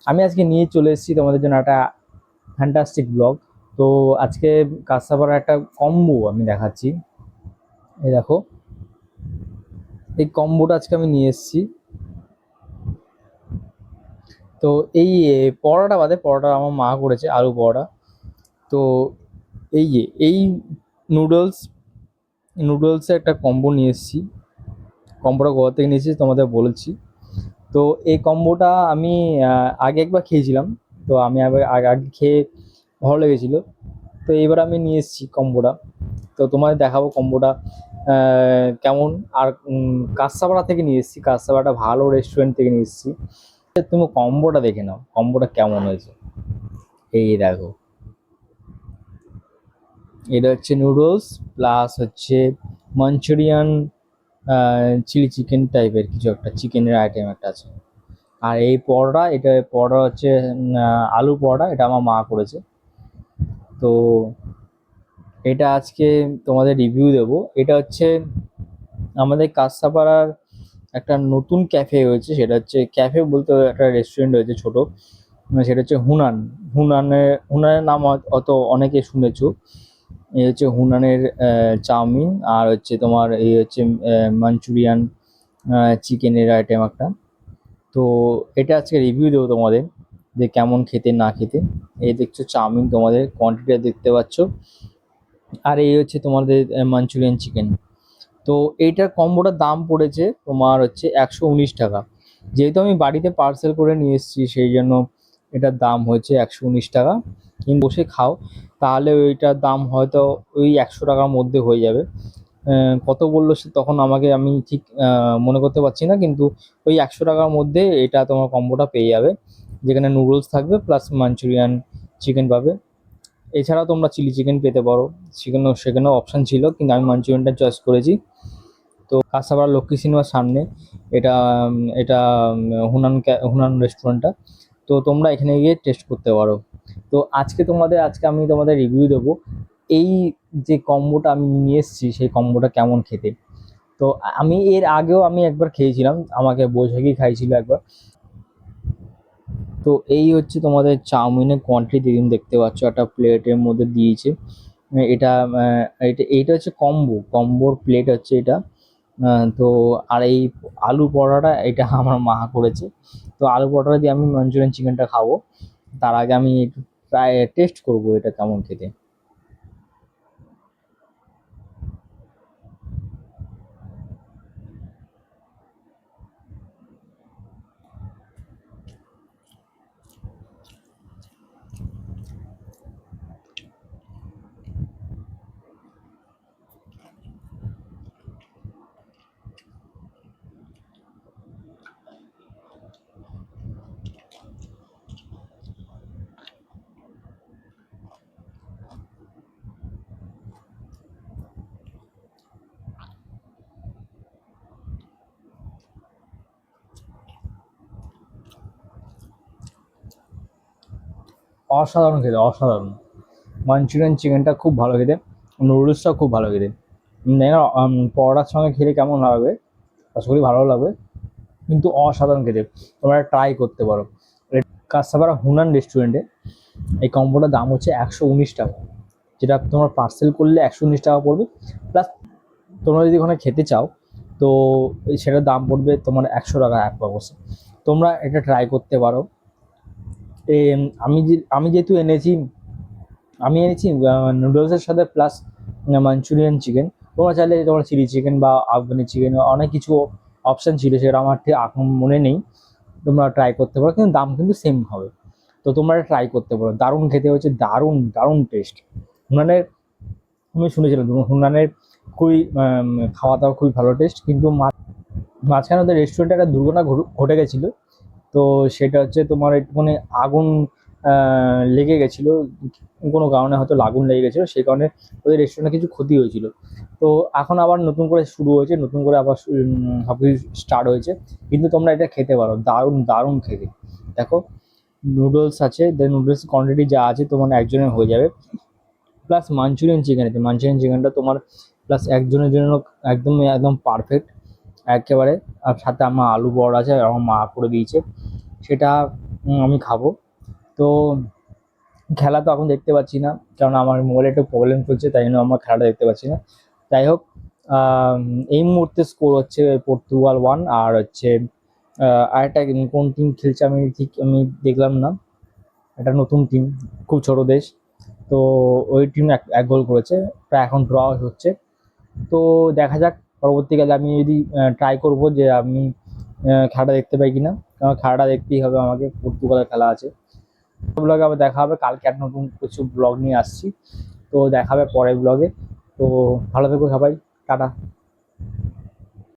আমি আজকে নিয়ে চলে এসেছি তোমাদের জন্য একটা ফ্যান্টাস্টিক ব্লগ। তো আজকে কাসাপাড়ার একটা কম্বো আমি দেখাচ্ছি। এই দেখো, এই কম্বোটা আজকে আমি নিয়ে এসেছি। তো এই পরোটা বাদে, পরোটা আমার মা করেছে, আলু পরোটা। তো এই নুডলসের একটা কম্বো নিয়ে এসেছি। কম্বোটা কোথা থেকে নিয়েছি তোমাদের বলেছি। তো এই কম্বোটা আমি আগে একবার খেয়েছিলাম। তো আমি আগে আগে খেয়ে ভালো লেগেছিলো। তো এবার আমি নিয়ে এসেছি কম্বোটা। তো তোমাদের দেখাবো কম্বোটা কেমন। আর কাঁচরাপাড়া থেকে নিয়ে এসেছি, কাঁচরাপাড়া ভালো রেস্টুরেন্ট থেকে নিয়ে এসেছি। তুমি কম্বোটা দেখে নাও, কম্বোটা কেমন হয়েছে। এই দেখো, এটা হচ্ছে নুডলস প্লাস হচ্ছে মাঞ্চুরিয়ান, চিলি চিকেন টাইপের কিছু একটা, চিকেনের আইটেম একটা আছে। আর এই পরোটা, এটা পরোটা হচ্ছে আলু পরোটা, এটা আমার মা করেছে। তো এটা আজকে তোমাদের রিভিউ দেবো। এটা হচ্ছে আমাদের কাঁচরাপাড়ার একটা নতুন ক্যাফে হয়েছে, সেটা হচ্ছে ক্যাফে বলতে একটা রেস্টুরেন্ট হয়েছে ছোট, সেটা হচ্ছে হুনানের নাম অত অনেকে শুনেছো। এই হচ্ছে হুনানের চাউমিন, আর হচ্ছে তোমার এই হচ্ছে মাঞ্চুরিয়ান চিকেনের আইটেম একটা। তো এটা আজকে রিভিউ দেবো তোমাদের, যে কেমন খেতে না খেতে। এই দেখছো চাউমিন, তোমাদের কোয়ান্টিটি দেখতে পাচ্ছ। আর এই হচ্ছে তোমাদের মাঞ্চুরিয়ান চিকেন। তো এইটার কম্বোটার দাম পড়েছে তোমার হচ্ছে 119 টাকা। যেহেতু আমি বাড়িতে পার্সেল করে নিয়ে এসেছি, সেই জন্য এটার দাম হয়েছে 119 টাকা। কিন্তু বসে খাও তাহলে ওইটার দাম হয়তো ওই 100 টাকার মধ্যে হয়ে যাবে। কত বললো সে তখন আমাকে, আমি ঠিক মনে করতে পারছি না, কিন্তু ওই 100 টাকার মধ্যে এটা তোমার কম্বোটা পেয়ে যাবে, যেখানে নুডলস থাকবে প্লাস মাঞ্চুরিয়ান চিকেন পাবে। এছাড়াও তোমরা চিলি চিকেন পেতে পারো, সেখানেও অপশান ছিল, কিন্তু আমি মাঞ্চুরিয়ানটা চয়েস করেছি। তো কাঁচরাপাড়া লক্ষ্মী সিনেমার সামনে এটা, এটা হুনান রেস্টুরেন্টটা। তো তোমরা এখানে গিয়ে টেস্ট করতে পারো। তো আজকে আমি তোমাদের রিভিউ দেবো এই যে কম্বোটা আমি নিয়ে এসেছি, সেই কম্বোটা কেমন খেতে। তো আমি এর আগেও আমি একবার খেয়েছিলাম, আমাকে বৈশাখী খাইছিল একবার। তো এই হচ্ছে তোমাদের চাউমিনের কোয়ান্টিটি দেখতে পাচ্ছ, একটা প্লেটের মধ্যে দিয়েছে। এইটা হচ্ছে কম্বোর প্লেট হচ্ছে এটা। তো আর এই আলু পরোটা, এটা আমার মা করেছে। তো আলু পরোটা দিয়ে আমি মাঞ্চুরিয়ান চিকেনটা খাবো, তার আগে আমি একটু ট্রাই টেস্ট করবো এটা কেমন খেতে। অসাধারণ খেতে, অসাধারণ। মাঞ্চুরিয়ান চিকেনটা খুব ভালো খেতে, নুডলসটাও খুব ভালো খেতে। জানি না পরোটার সঙ্গে খেলে কেমন লাগবে, আশা করি ভালো লাগবে, কিন্তু অসাধারণ খেতে। তোমরা ট্রাই করতে পারো। কাঁচরাপাড়া হুনান রেস্টুরেন্টে এই কম্বোটার দাম হচ্ছে 119 টাকা, যেটা তোমার পার্সেল করলে 119 টাকা পড়বে। প্লাস তোমরা যদি ওখানে খেতে চাও, তো সেটার দাম পড়বে তোমার 100 টাকা এক বক্সে। তোমরা এটা ট্রাই করতে পারো। আমি যেহেতু এনেছি নুডলসের সাথে প্লাস মাঞ্চুরিয়ান চিকেন। তোমরা চাইলে তোমার চিলি চিকেন বা আফগানি চিকেন, অনেক কিছু অপশান ছিল, সেটা আমার ঠিক এখন মনে নেই। তোমরা ট্রাই করতে পারো, কিন্তু দাম কিন্তু সেম হবে। তো তোমরা ট্রাই করতে পারো, দারুণ খেতে হচ্ছে, দারুণ দারুণ টেস্ট। হুনানের, আমি শুনেছিলাম হুনানের খুবই খাওয়া দাওয়া খুবই ভালো টেস্ট, কিন্তু মাঝখানে ওদের রেস্টুরেন্টে একটা দুর্ঘটনা ঘটে গেছিলো। তো সেটা হচ্ছে তোমার একটুখানি আগুন লেগে গেছিলো, কোনো কারণে হয়তো আগুন লেগে গেছিলো, সেই কারণে ওদের রেস্টুরেন্টে কিছু ক্ষতি হয়েছিল। তো এখন আবার নতুন করে শুরু হয়েছে, নতুন করে আবার সব কিছু স্টার্ট হয়েছে। কিন্তু তোমরা এটা খেতে পারো, দারুণ দারুণ খেতে। দেখো, নুডলস আছে, দেন নুডলস কোয়ান্টিটি যা আছে তোমার একজনের হয়ে যাবে। প্লাস মাঞ্চুরিয়ান চিকেন আছে, মাঞ্চুরিয়ান চিকেনটা তোমার প্লাস একজনের জন্য একদম একদম পারফেক্ট একেবারে। আর সাথে আমার আলু বড় আছে, আমার মা করে দিয়েছে সেটা। আমি খাবো। তো খেলা তো এখন দেখতে পাচ্ছি না, কারণ আমার মোবাইলে একটু প্রবলেম চলছে, তাই জন্য আমার খেলাটা দেখতে পাচ্ছি না। যাই হোক, আম, এই মুহূর্তে স্কোর হচ্ছে পর্তুগাল 1, আর হচ্ছে আরেকটা কোন টিম খেলছে আমি ঠিক আমি দেখলাম না, একটা নতুন টিম, খুব ছোট দেশ। তো ওই টিম এক এক গোল করেছে, প্রায় এখন ড্র হচ্ছে। তো দেখা যাক পরবর্তীকালে আমি যদি ট্রাই করব যে আমি খেলাটা দেখতে পাই কিনা, কারণ খেলাটা দেখতেই হবে আমাকে, পর্তুগালের খেলা আছে। ব্লগে আবার দেখা হবে, কালকে একটা নতুন কিছু ব্লগ নিয়ে আসছি। তো দেখা হবে পরের ব্লগে। তো ভালো থেকো সবাই, টাটা।